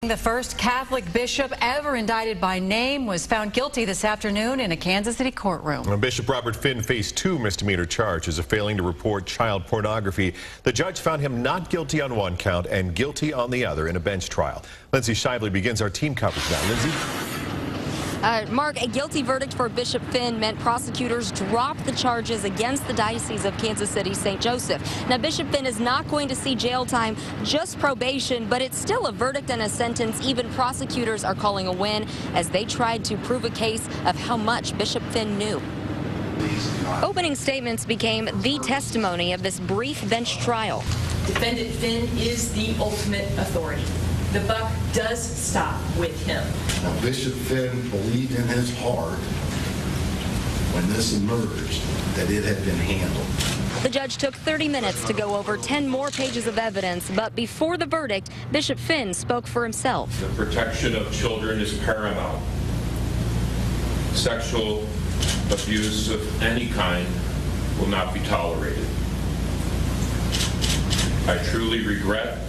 The first Catholic bishop ever indicted by name was found guilty this afternoon in a Kansas City courtroom. Bishop Robert Finn faced 2 misdemeanor charges of failing to report child pornography. The judge found him not guilty on one count and guilty on the other in a bench trial. Lindsay Shively begins our team coverage now. Lindsay? Mark, a guilty verdict for Bishop Finn meant prosecutors dropped the charges against the Diocese of Kansas City St. Joseph. Now, Bishop Finn is not going to see jail time, just probation, but it's still a verdict and a sentence even prosecutors are calling a win as they tried to prove a case of how much Bishop Finn knew. Opening statements became the testimony of this brief bench trial. Defendant Finn is the ultimate authority. The buck does stop with him. Now, Bishop Finn believed in his heart when this emerged that it had been handled. The judge took 30 minutes to go over 10 more pages of evidence, but before the verdict, Bishop Finn spoke for himself. The protection of children is paramount. Sexual abuse of any kind will not be tolerated. I truly regret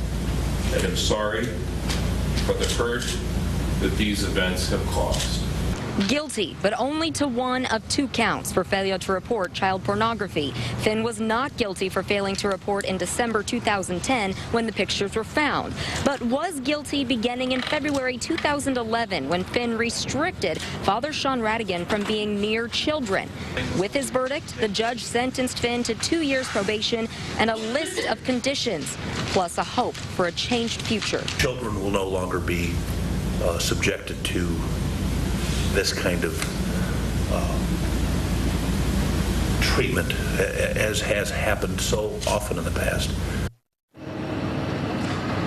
and am sorry for the hurt that these events have caused. Guilty, but only to one of 2 counts for failure to report child pornography. Finn was not guilty for failing to report in December 2010 when the pictures were found, but was guilty beginning in February 2011 when Finn restricted Father Sean Radigan from being near children. With his verdict, the judge sentenced Finn to 2 years probation and a list of conditions, plus a hope for a changed future. Children will no longer be subjected to this kind of treatment as has happened so often in the past.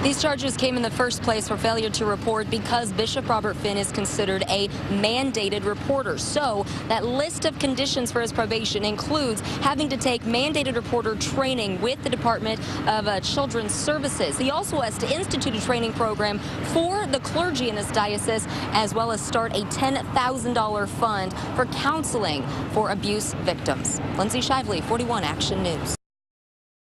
These charges came in the first place for failure to report because Bishop Robert Finn is considered a mandated reporter. So that list of conditions for his probation includes having to take mandated reporter training with the Department of Children's Services. He also has to institute a training program for the clergy in his diocese, as well as start a $10,000 fund for counseling for abuse victims. Lindsay Shively, 41 Action News.